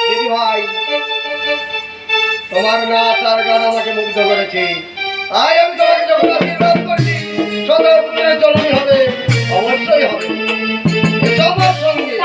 দিদি ভাই, তোমার নাচ আর গান আমাকে মুগ্ধ করেছে। তাই আমি তোমাকে যখন আশীর্বাদ করছি, সদা পুত্রের জন্মই হবে, অবশ্যই হবে। এসো আমার সঙ্গে।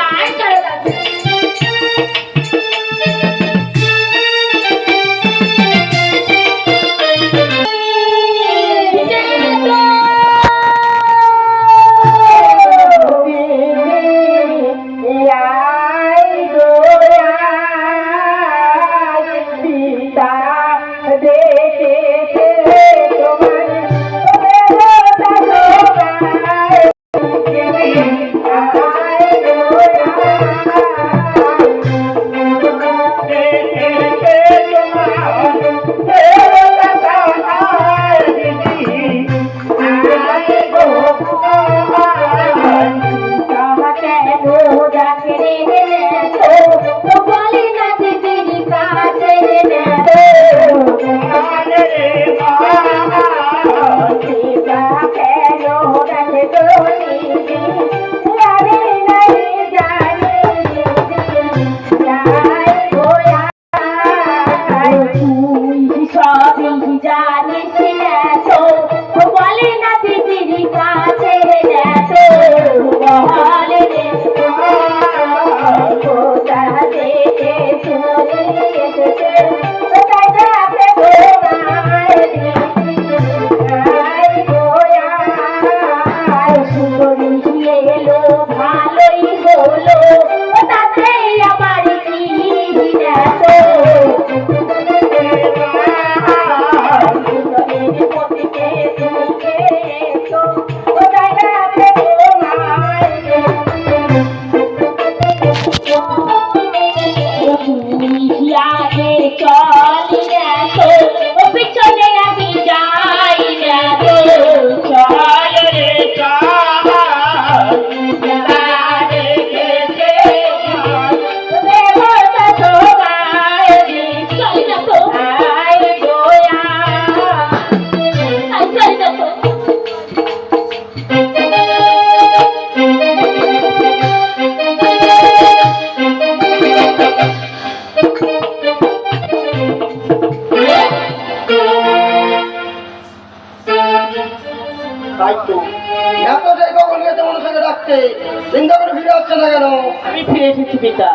আমি ফিরে এসেছি পিতা।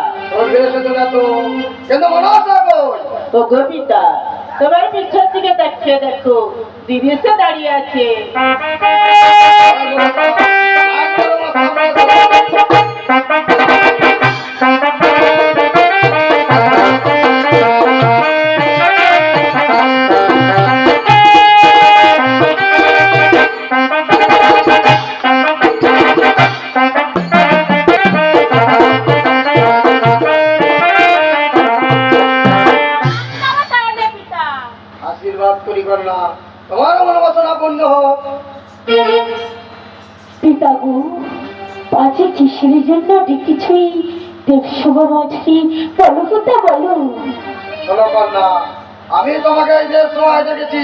তোমার পিছন দিকে দেখিয়ে দেখো, দিদি এসে দাঁড়িয়ে আছে। পিতাগু, পাঁচে কিসের জন্য ডেকেছই? দেবসভা মঞ্চে বলো কথা বলো। শোনো কন্যা, আমি তোমাকে এই যে সময় দেখেছি,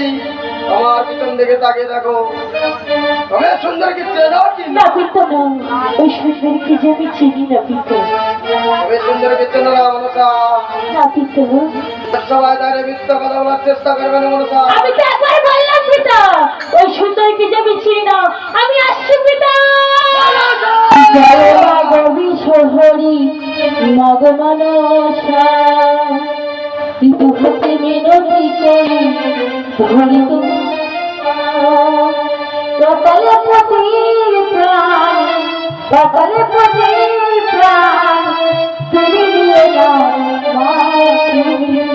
তোমার পিছন দিকে তাকিয়ে দেখো। তুমি সুন্দর কি চেনো কি না? পিতা না, ওই সুন্দর কি যে আমি চিনি না পিতা। তুমি সুন্দর কি চেনো না মনসা? না পিতা। সবাই দাঁড়িয়ে মিথ্য কথা বলার চেষ্টা করবে না মনসা। আমি তো একবার বললাম পিতা, ওই সুন্দর কি যে আমি চিনি না। আমি আসছি পিতা। গবি শহরী মগমনসা দুহাতে মিনতি করি ধরি সকালে পতির প্রাণ, সকালে পতির প্রাণ তুমি নিয়ে যাও মা, তুমি নিয়ে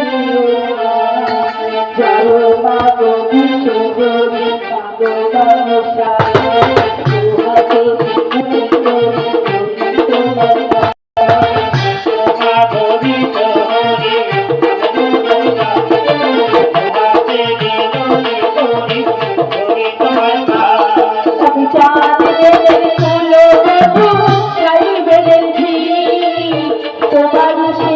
যাও মা গবি শহরী মগমনসা দুহাতে মিনতি করি তোমার সে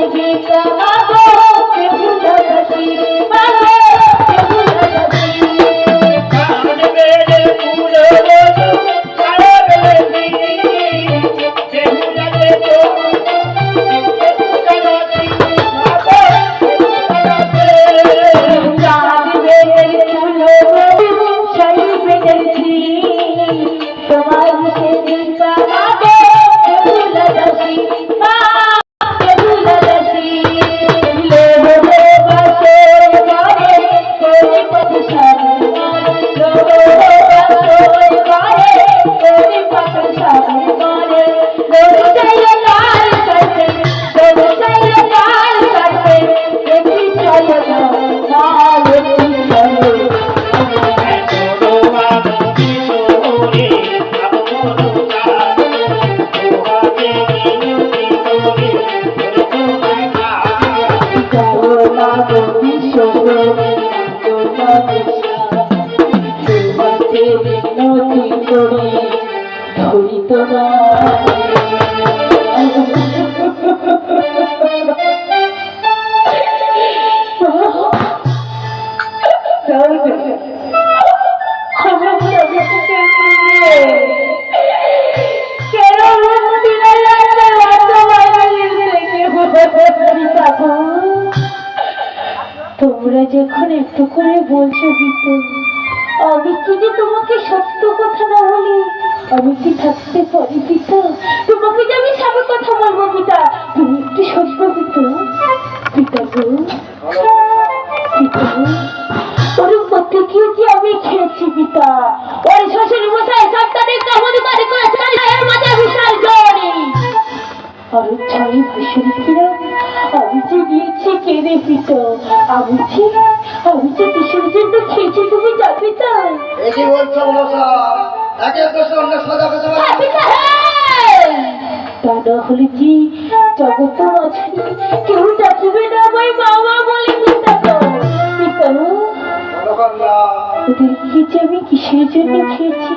তোমরা যখন এত করে বলছো গীত, আমি কি যে তোমাকে সত্য কথা না বলি আমি কি থাকতে পারি পিতা? তোমাকে যে আমি সব কথা বলবো পিতা, তুমি একটু সত্য পিতা। পিতা গো, পিতা গো, ওর প্রত্যেকে যে আমি খেয়েছি পিতা। ওই শ্বশুর মশাই সপ্তাহে কামড় করে করেছে, এর মধ্যে বিশাল জড়ি আর ছয় ভাসুরিরা আমি যে গিয়েছি কেঁদে পিতা। আমি যে কিসের জন্য খেয়েছি তুমি জানবে তা? এই কি বলছো মনসা? একে দোষে অন্য সাজা পেতে পারে তা না হলে কি জগৎ মাঝে কেউ ডাকিবে না আমায় বাবা বলে পিতা গো। পিতা ওদেরকে যে আমি কিসের জন্য খেয়েছি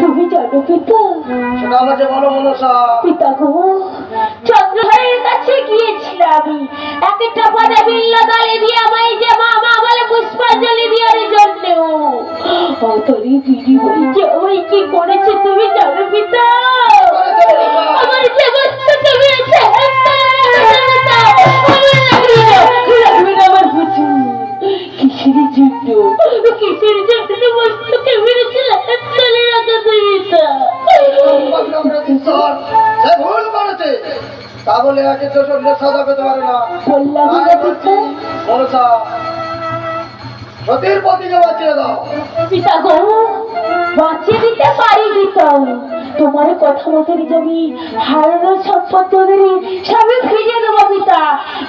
তুমি জানো পিতা? সেটা আমাকে বলো মনসা। পিতা গো, চন্দ্রহারের কাছে গিয়েছিলাম আমি একটা পদে বিল্ল দলে দিয়ে আমায় যে মামা বলে পুষ্পাঞ্জলি দেওয়ার জন্য। অতরি দিদি বলছে আমায় কি করেছে তুমি জানো পিতা? আমার যে বস্তু তুমি আমার বুঝু কিসের জন্য বস্তুকে মেরেছিল চলে রাখা পিতা। সে ভুল করেছে, তা বলে একে দোষ অন্য সাজা পেতে পারে না। বললাম না পিতা। মনসা, সতীর পতিকে বাঁচিয়ে দাও। পিতা গো, বাঁচিয়ে দিতে পারি পিতা। তোমার কথা মতো আমি হারানো সম্পদ সবই ফিরিয়ে দেবো পিতা।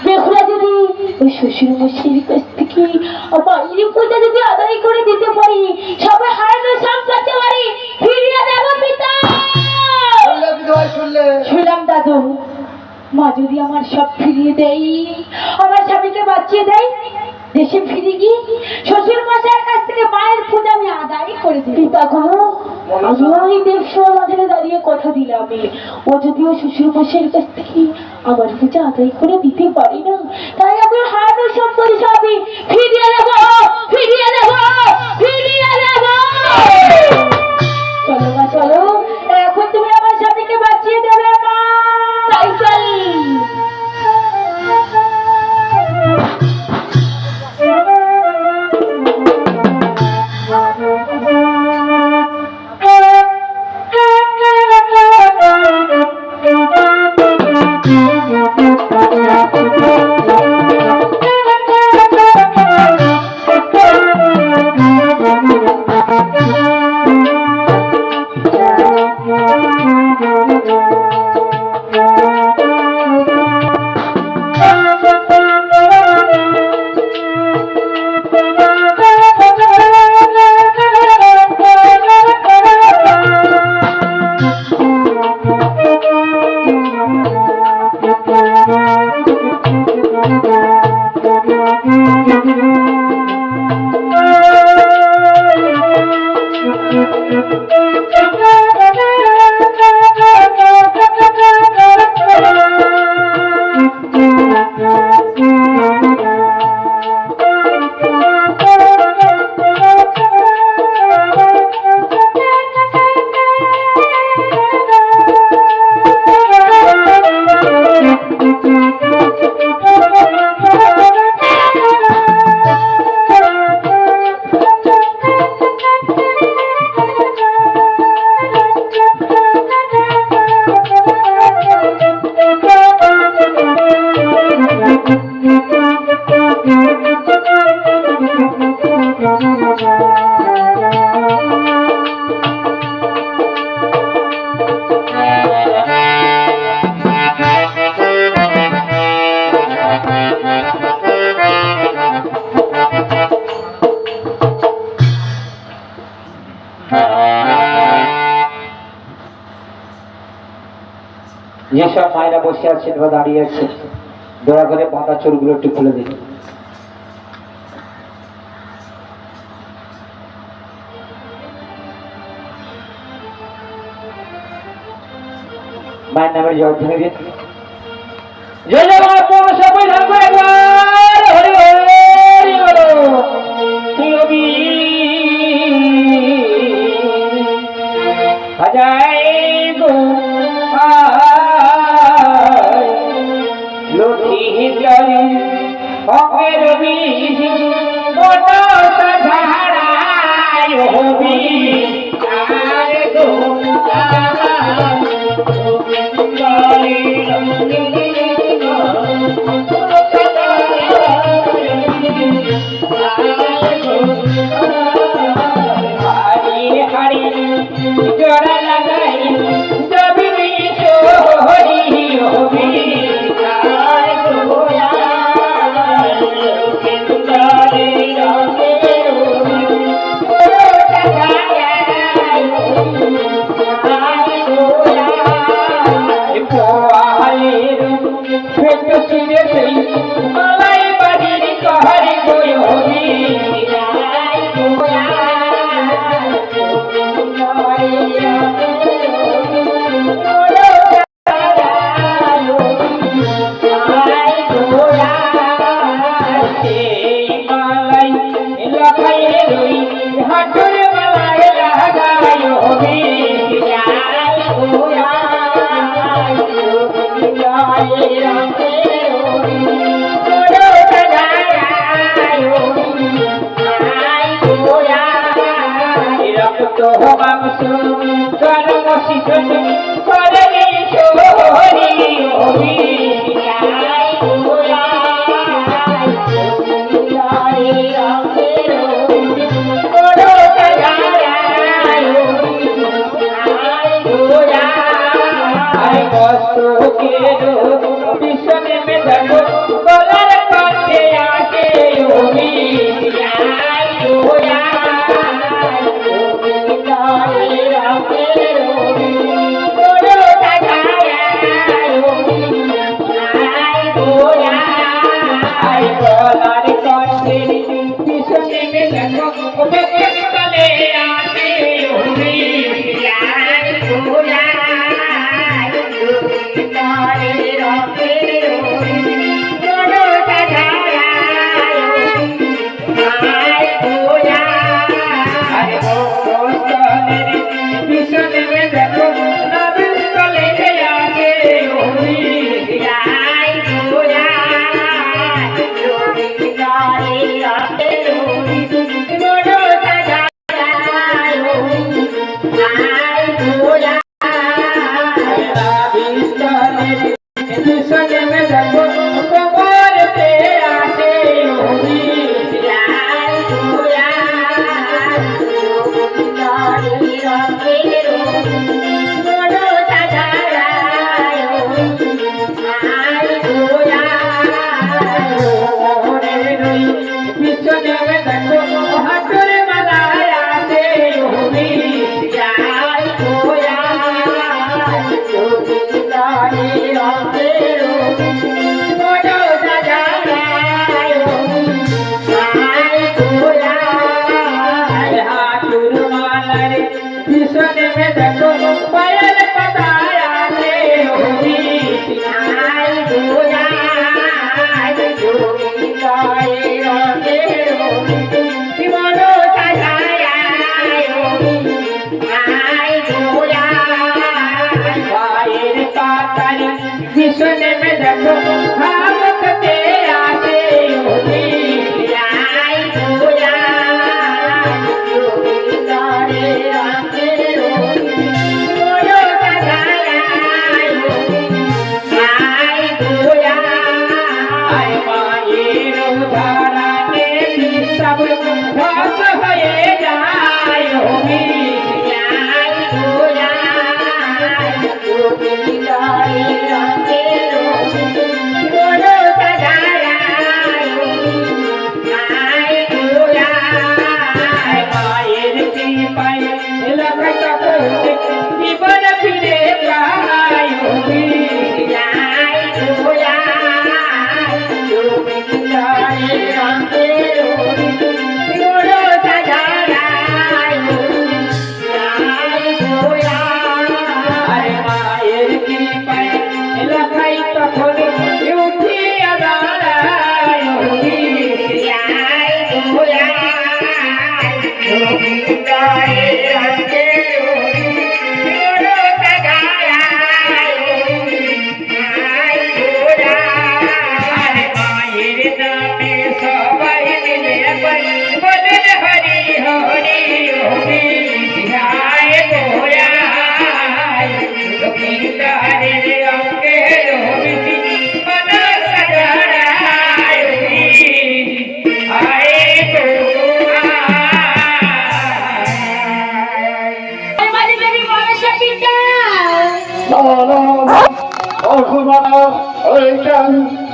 বেহুলা যদি ওই শ্বশুর মশাইয়ের কাছ থেকে বাইরে পূজা যদি আদায় করে দিতে পারি, সবাই হারানো সম্পদ বাড়ি ফিরিয়ে দেবো পিতা। শুনলাম দাদু, মা যদি আমার সব ফিরিয়ে দেয়, আমার স্বামীকে বাঁচিয়ে দেয়, দেশে ফিরে গিয়ে শ্বশুর মশাইয়ের কাছ থেকে মায়ের পূজা আমি আদায় করে দিই। তখন আমি দেবসভা মাঝে দাঁড়িয়ে কথা দিলাম, ও যদিও শ্বশুর মশাইয়ের কাছ থেকে আমার পূজা আদায় করে দিতে পারি না, তাই আমি হারানো সম্পদ সবই ফিরিয়ে দেব, ফিরিয়ে দেব, ফিরিয়ে দেব। চলো মা চলো, এখন তুমি আমার স্বামীকে বাঁচিয়ে দেবে মা। তাই চল। যেসব মায়েরা বসে আছেন বা দাঁড়িয়ে আছেন, দয়া করে পাতা চোরগুলো একটু খুলে দিন। মায়ের নামের জয় ধ্বনি দিন। জয় জয় বাবা পৌরসভা পরিধান করে একবার হরি হরি বলো। রবি হাজাই গো লক্ষ্মী জয় অঙ্গে রবি বট সাধারায় হবি আরে গো জোড়া লাগাই জবি হরি হবি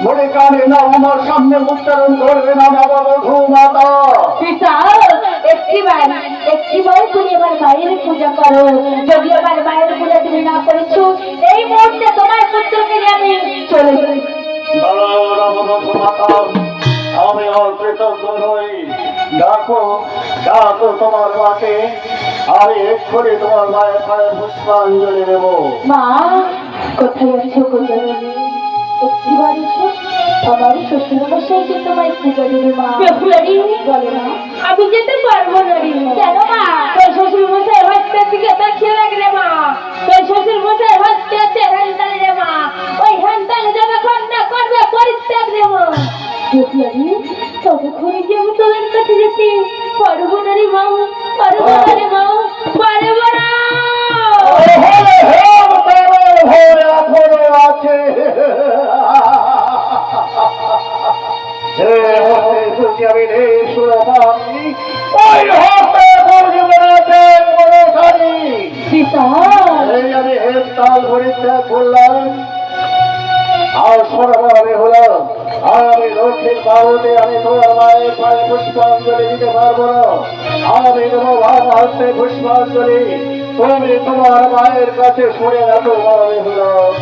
মনে কানে না আমার সামনে উচ্চারণ করবে না বাবা বধূ মাতা। পিতা একটিবার তুমি আমার মায়ের পূজা করো। যদি আমার মায়ের পূজা তুমি না করেছো, এই মুহূর্তে তোমার পুত্রকে নিয়ে আমি চলে যাই। আমি অকৃতজ্ঞ নই। ডাকো ডাকো তোমার মাকে, আমি এক্ষুনি তোমার মায়ের পায়ে পুষ্পাঞ্জলি দেব। মা, কোথায় আছো কোথায়? একটিবার এসো, আমার শ্বশুর মশাইকে তোমায় পূজা দেবে মা। বেহুলারি বলে না, আমি যেতে পারবো না রে। কেন মা? তোর শ্বশুর মশাই হস্তের দিকে তাকিয়ে রাখলে মা। তোর শ্বশুর মশাই হস্তে আছে হ্যান্ডালে রে মা। ওই হ্যান্ডালে যাবে খন্ডা করবে পরিত্যাগ রে মা। বেহুলারি, ততক্ষণে কি আমি তোদের কাছে যেতে পারবো না রে মা? পারবো না রে মা, পারবো না। আমি হলাম আমি লক্ষ্মীর বাবুতে আমি তোমার মায়ের পায়ে পুষ্পাঞ্জলি দিতে পারবো না। আমি দেবো বাবা হাতে পুষ্পাঞ্জলি, তুমি তোমার মায়ের কাছে শুনে রাখো। আমি হলাম